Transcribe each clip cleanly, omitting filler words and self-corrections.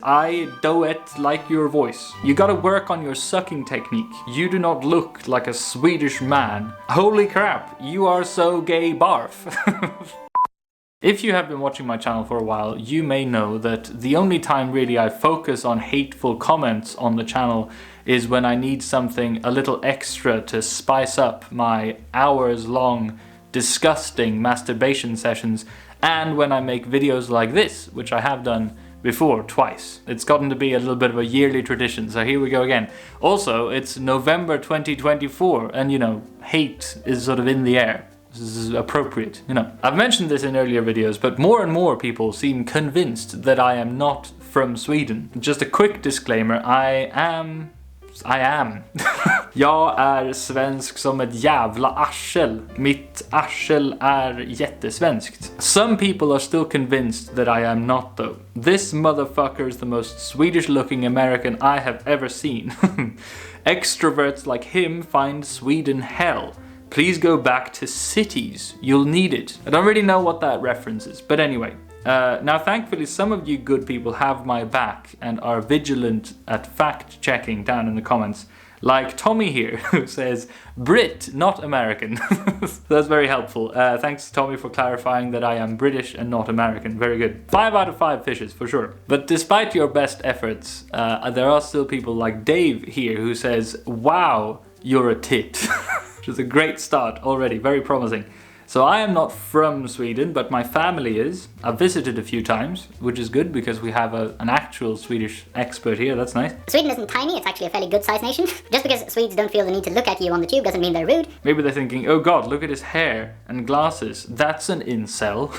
I doet like your voice. You gotta work on your sucking technique. You do not look like a Swedish man. Holy crap, you are so gay barf. If you have been watching my channel for a while, you may know that the only time really I focus on hateful comments on the channel is when I need something a little extra to spice up my hours-long disgusting masturbation sessions, and when I make videos like this, which I have done before, twice. It's gotten to be a little bit of a yearly tradition, so here we go again. Also, it's November 2024, and you know, hate is sort of in the air. This is appropriate, you know. I've mentioned this in earlier videos, but more and more people seem convinced that I am not from Sweden. Just a quick disclaimer, I am. Jag är svensk som ett jävla arsel. Mitt arsel är jättesvenskt. Some people are still convinced that I am not though. This motherfucker is the most Swedish looking American I have ever seen. Extroverts like him find Sweden hell. Please go back to cities. You'll need it. I don't really know what that reference is, but anyway. Now thankfully some of you good people have my back and are vigilant at fact checking down in the comments. Like Tommy here, who says, Brit, not American. That's very helpful. Thanks Tommy for clarifying that I am British and not American. Very good. 5 out of 5 fishes, for sure. But despite your best efforts, there are still people like Dave here who says, wow, you're a tit. Which is a great start already, very promising. So I am not from Sweden, but my family is. I've visited a few times, which is good because we have an actual Swedish expert here, that's nice. Sweden isn't tiny, it's actually a fairly good-sized nation. Just because Swedes don't feel the need to look at you on the tube doesn't mean they're rude. Maybe they're thinking, oh god, look at his hair and glasses. That's an incel.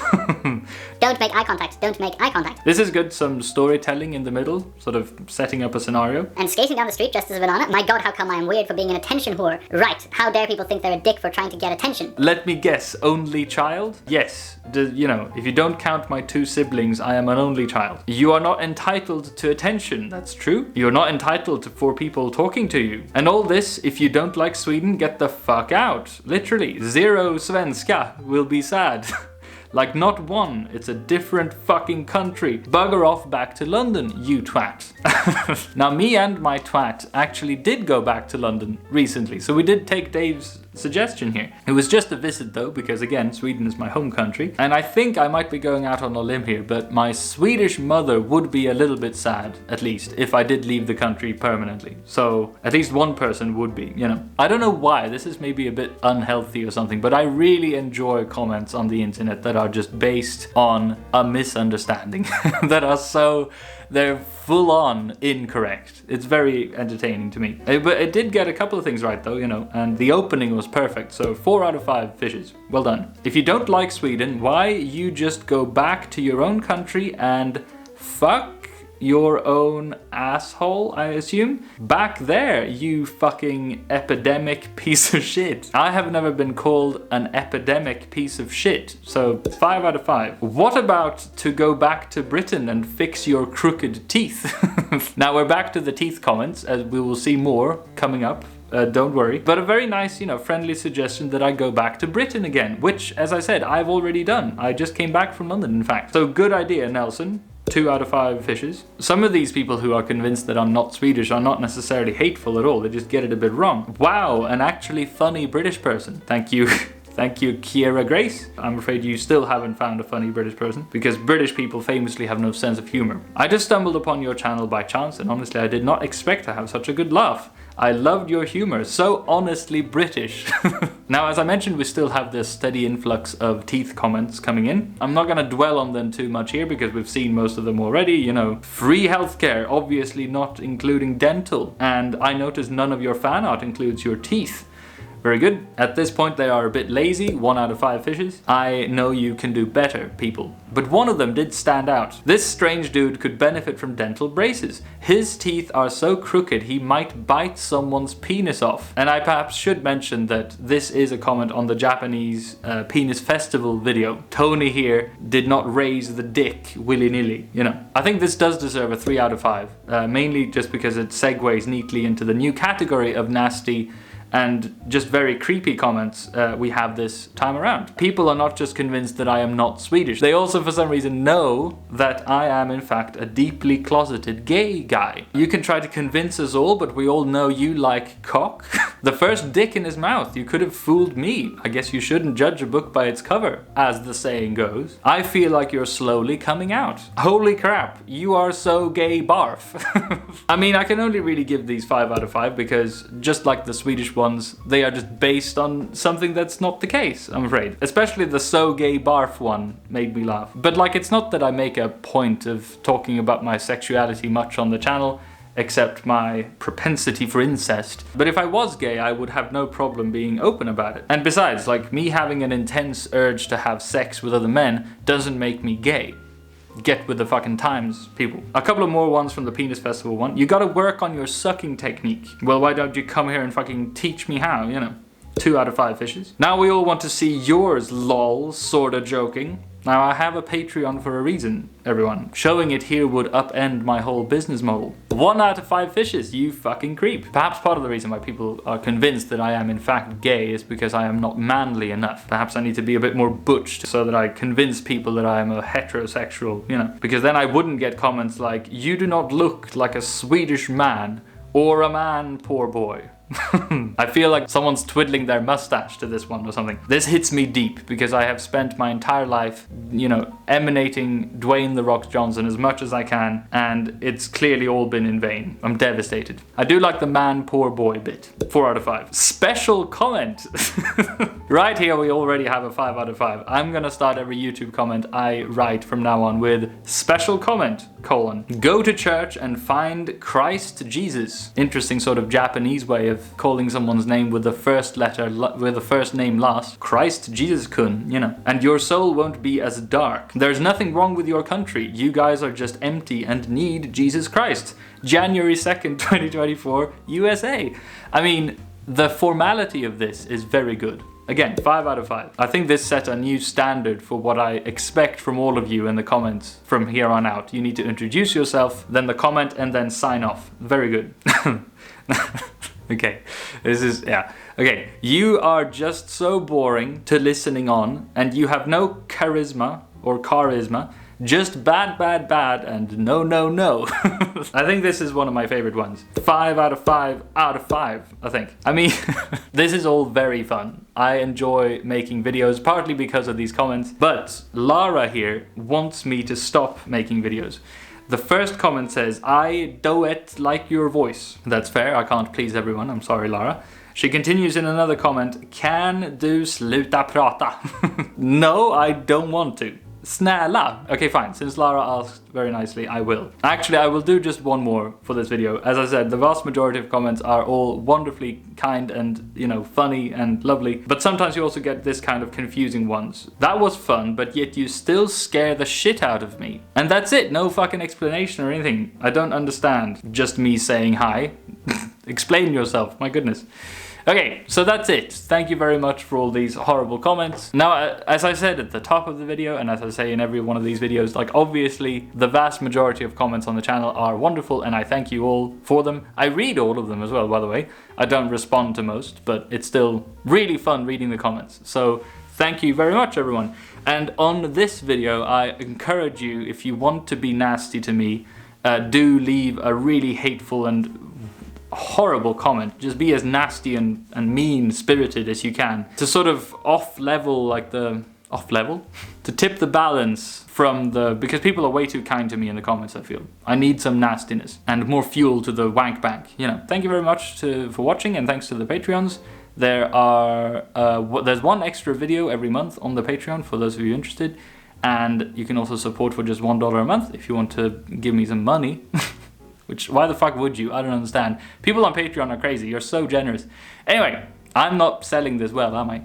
Don't make eye contact, don't make eye contact. This is good, some storytelling in the middle, sort of setting up a scenario. And skating down the street dressed as a banana? My god, how come I am weird for being an attention whore? Right, how dare people think they're a dick for trying to get attention? Let me guess, only child? Yes, you know, if you don't count my 2 siblings, I am an only child. You are not entitled to attention, that's true. You're not entitled for people talking to you. And all this, if you don't like Sweden, get the fuck out. Literally, 0 svenska will be sad. Like not one, it's a different fucking country. Bugger off back to London, you twat. Now me and my twat actually did go back to London recently, so we did take Dave's suggestion here. It was just a visit though, because again, Sweden is my home country. And I think I might be going out on a limb here, but my Swedish mother would be a little bit sad, at least, if I did leave the country permanently. So at least one person would be, you know. I don't know why, this is maybe a bit unhealthy or something, but I really enjoy comments on the internet that are just based on a misunderstanding. That are so, they're full on incorrect. It's very entertaining to me. But it did get a couple of things right though, you know, and the opening was perfect, so 4 out of 5 fishes. Well done. If you don't like Sweden, why you just go back to your own country and fuck your own asshole, I assume? Back there, you fucking epidemic piece of shit. I have never been called an epidemic piece of shit, so 5 out of 5. What about to go back to Britain and fix your crooked teeth? Now we're back to the teeth comments, as we will see more coming up. Don't worry. But a very nice, you know, friendly suggestion that I go back to Britain again, which, as I said, I've already done. I just came back from London, in fact. So good idea, Nelson. 2 out of 5 fishes. Some of these people who are convinced that I'm not Swedish are not necessarily hateful at all, they just get it a bit wrong. Wow, an actually funny British person. Thank you. Thank you, Kiera Grace. I'm afraid you still haven't found a funny British person, because British people famously have no sense of humor. I just stumbled upon your channel by chance, and honestly I did not expect to have such a good laugh. I loved your humor, so honestly British. Now, as I mentioned, we still have this steady influx of teeth comments coming in. I'm not gonna dwell on them too much here because we've seen most of them already, you know. Free healthcare, obviously not including dental. And I noticed none of your fan art includes your teeth. Very good. At this point they are a bit lazy, 1 out of 5 fishes. I know you can do better, people. But one of them did stand out. This strange dude could benefit from dental braces. His teeth are so crooked he might bite someone's penis off. And I perhaps should mention that this is a comment on the Japanese penis festival video. Tony here did not raise the dick willy-nilly, you know. I think this does deserve a 3 out of 5, mainly just because it segues neatly into the new category of nasty And just very creepy comments we have this time around. People are not just convinced that I am not Swedish, they also for some reason know that I am in fact a deeply closeted gay guy. You can try to convince us all, but we all know you like cock. The first dick in his mouth, you could have fooled me. I guess you shouldn't judge a book by its cover, as the saying goes. I feel like you're slowly coming out. Holy crap, you are so gay barf. I mean, I can only really give these 5 out of 5 because just like the Swedish ones, they are just based on something that's not the case, I'm afraid. Especially the so gay barf one made me laugh. But like, it's not that I make a point of talking about my sexuality much on the channel, except my propensity for incest. But if I was gay, I would have no problem being open about it. And besides, like, me having an intense urge to have sex with other men doesn't make me gay. Get with the fucking times, people. A couple of more ones from the Penis Festival one. You gotta work on your sucking technique. Well, why don't you come here and fucking teach me how, you know? 2 out of 5 fishes. Now we all want to see yours, lol, sorta joking. Now I have a Patreon for a reason, everyone. Showing it here would upend my whole business model. 1 out of 5 fishes, you fucking creep. Perhaps part of the reason why people are convinced that I am in fact gay is because I am not manly enough. Perhaps I need to be a bit more butched so that I convince people that I am a heterosexual, you know. Because then I wouldn't get comments like, you do not look like a Swedish man or a man, poor boy. I feel like someone's twiddling their mustache to this one or something. This hits me deep because I have spent my entire life, you know, emanating Dwayne "The Rock" Johnson as much as I can, and it's clearly all been in vain. I'm devastated. I do like the man poor boy bit. 4 out of 5. Special comment. Right here we already have a 5 out of 5. I'm gonna start every YouTube comment I write from now on with special comment, : go to church and find Christ Jesus. Interesting sort of Japanese way of calling someone's name with the first letter, with the first name last. Christ Jesus-kun, you know. And your soul won't be as dark. There's nothing wrong with your country. You guys are just empty and need Jesus Christ. January 2nd, 2024, USA. I mean, the formality of this is very good. Again, 5 out of 5. I think this set a new standard for what I expect from all of you in the comments from here on out. You need to introduce yourself, then the comment, and then sign off. Very good. Okay, this is, yeah. Okay, you are just so boring to listening on, and you have no charisma, or charisma, just bad, bad, bad, and no, no, no. I think this is one of my favorite ones. 5 out of 5 out of 5, I think. I mean, this is all very fun. I enjoy making videos, partly because of these comments, but Lara here wants me to stop making videos. The first comment says, I don't like your voice. That's fair, I can't please everyone, I'm sorry Lara. She continues in another comment, kan du sluta prata? No, I don't want to. Snälla. Okay, fine, since Lara asked very nicely, I will. Actually, I will do just one more for this video. As I said, the vast majority of comments are all wonderfully kind and, you know, funny and lovely. But sometimes you also get this kind of confusing ones. That was fun, but yet you still scare the shit out of me. And that's it, no fucking explanation or anything. I don't understand. Just me saying hi. Explain yourself, my goodness. Okay, so that's it. Thank you very much for all these horrible comments. Now, as I said at the top of the video, and as I say in every one of these videos, like obviously the vast majority of comments on the channel are wonderful and I thank you all for them. I read all of them as well, by the way. I don't respond to most, but it's still really fun reading the comments. So thank you very much, everyone. And on this video, I encourage you, if you want to be nasty to me, do leave a really hateful and horrible comment. Just be as nasty and mean-spirited as you can to sort of off-level, like the off-level? To tip the balance from the... because people are way too kind to me in the comments, I feel. I need some nastiness and more fuel to the wank bank, you know. Thank you very much for watching, and thanks to the Patreons. There are... there's one extra video every month on the Patreon for those of you interested, and you can also support for just $1 a month if you want to give me some money. Which, why the fuck would you? I don't understand. People on Patreon are crazy. You're so generous. Anyway, I'm not selling this well, am I?